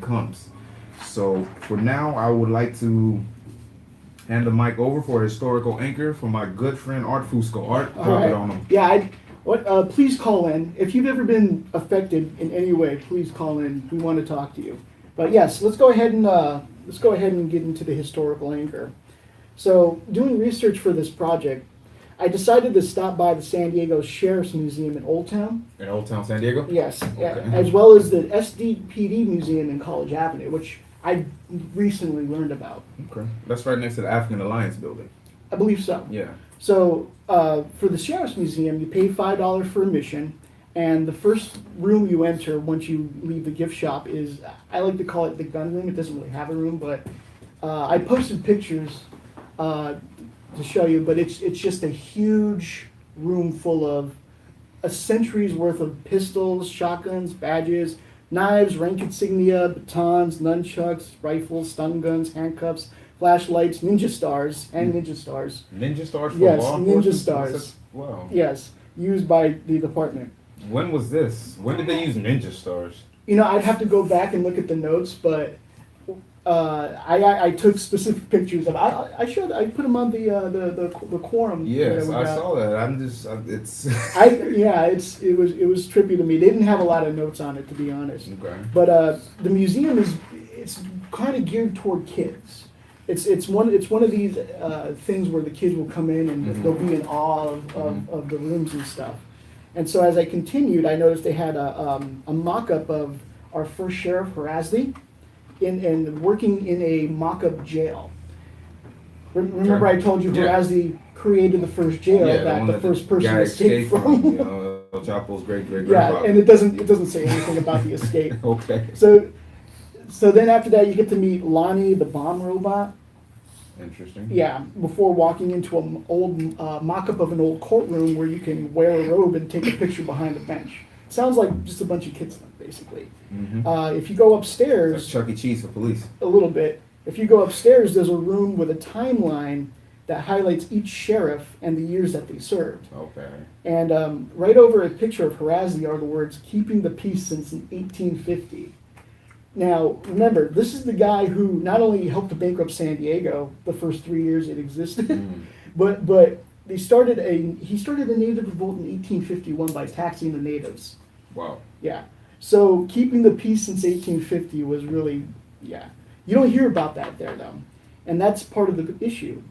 comes. So for now, I would like to hand the mic over for a historical anchor for my good friend Art Fusco. Art, drop it on him. Yeah, please call in. If you've ever been affected in any way, please call in. We want to talk to you. But yes, let's go ahead and get into the historical anchor. So, doing research for this project, I decided to stop by the San Diego Sheriff's Museum in Old Town. In Old Town San Diego? Yes, Okay. as well as the SDPD Museum in College Avenue, which I recently learned about. Okay. That's right next to the African Alliance building. I believe so. Yeah. So, for the Sheriff's Museum, you pay $5 for admission, and the first room you enter once you leave the gift shop is, I like to call it the gun room. It doesn't really have a room, but I posted pictures to show you, but it's just a huge room full of a century's worth of pistols, shotguns, badges, knives, rank insignia, batons, nunchucks, rifles, stun guns, handcuffs, flashlights, ninja stars, and ninja stars. Ninja stars for Yes, law ninja enforcement? stars. Wow. Yes, used by the department. When was this? When did they use ninja stars? You know, I'd have to go back and look at the notes, but I took specific pictures of. I put them on the quorum. Yes, that I got. saw that. I'm just, it's. It was trippy to me. They didn't have a lot of notes on it, to be honest. Okay. But the museum it's kind of geared toward kids. It's one of these things where the kids will come in and they'll be in awe of the rooms and stuff. And so as I continued, I noticed they had a mock-up of our first sheriff, Harasley, in working in a mock-up jail. Remember I told you Harasley created the first jail that the first person escaped from. You know, El Chapo's great Yeah, and it doesn't say anything about the escape. Okay. So then after that, you get to meet Lonnie, the bomb robot. Interesting. Yeah, before walking into an old mock-up of an old courtroom where you can wear a robe and take a picture behind the bench. Sounds like just a bunch of kids, basically. Mm-hmm. If you go upstairs, That's Chuck E. Cheese for police. a little bit. If you go upstairs, there's a room with a timeline that highlights each sheriff and the years that they served. Okay. And right over a picture of Harasley are the words, "Keeping the peace since 1850. Now, remember, this is the guy who not only helped to bankrupt San Diego the first 3 years it existed, but he started a native revolt in 1851 by taxing the natives. Wow. Yeah. So keeping the peace since 1850 was really, yeah. You don't hear about that there, though. And that's part of the issue.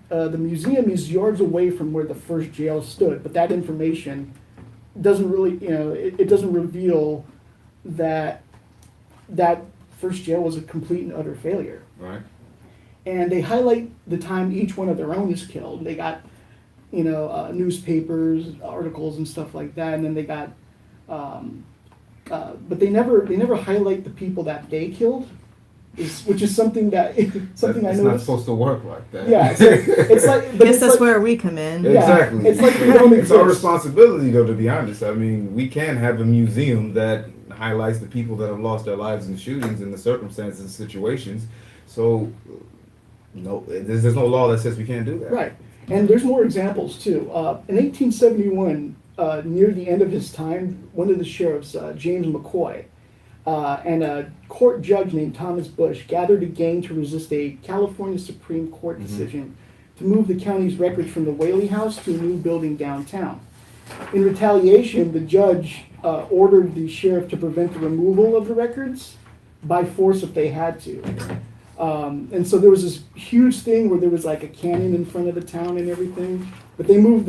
The museum is yards away from where the first jail stood, but that information doesn't really, it doesn't reveal that first jail was a complete and utter failure. Right. And they highlight the time each one of their own is killed. They got, newspapers, articles, and stuff like that. And then they got, but they never highlight the people that they killed, which is something that I noticed. It's not supposed to work like that. Yeah, it's like. But Guess that's where we come in. Yeah, Exactly. it's like we don't It's our exist. responsibility, though, to be honest. I mean, we can have a museum that highlights the people that have lost their lives in shootings and the circumstances and situations. So, no, there's no law that says we can't do that. Right. And there's more examples, too. In 1871, near the end of his time, one of the sheriffs, James McCoy, and a court judge named Thomas Bush gathered a gang to resist a California Supreme Court decision to move the county's records from the Whaley House to a new building downtown. In retaliation, the judge ordered the sheriff to prevent the removal of the records by force if they had to. And so there was this huge thing where there was like a cannon in front of the town and everything. But they moved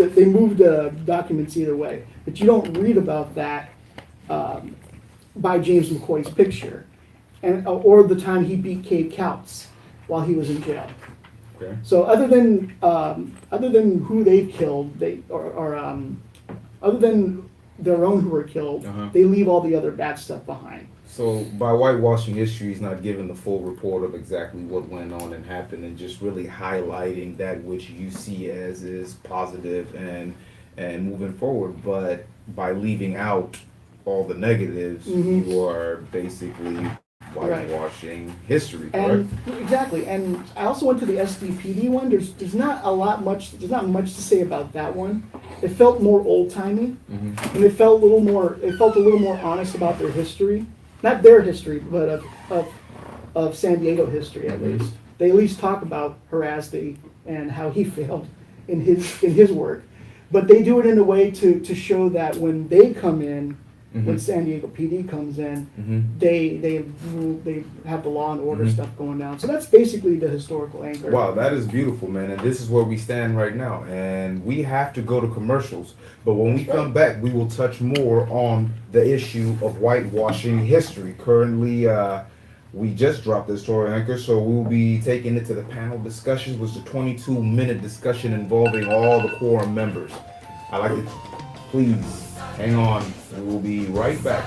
documents either way. But you don't read about that by James McCoy's picture, or the time he beat Cave Couts while he was in jail. Okay. So other than who they've killed, other than their own who were killed, they leave all the other bad stuff behind. So by whitewashing history is not giving the full report of exactly what went on and happened, and just really highlighting that which you see as is positive and moving forward. But by leaving out all the negatives, you are basically whitewashing history, correct? And exactly. And I also went to the SDPD one. There's not much to say about that one. It felt more old timey, and it felt a little more honest about their history. not their history, but of San Diego history at Mhm. least. They at least talk about Harasdy and how he failed in his work. But they do it in a way to show that when they come in, when Mhm. San Diego PD comes in, Mhm. they have the law and order Mhm. stuff going down. So that's basically the historical anchor. Wow, that is beautiful, man. And this is where we stand right now. And we have to go to commercials. But when we That's come right. back, we will touch more on the issue of whitewashing history. Currently, we just dropped the story anchor, so we will be taking it to the panel discussions, which is a 22-minute discussion involving all the quorum members. I like it. Please hang on. We will be right back.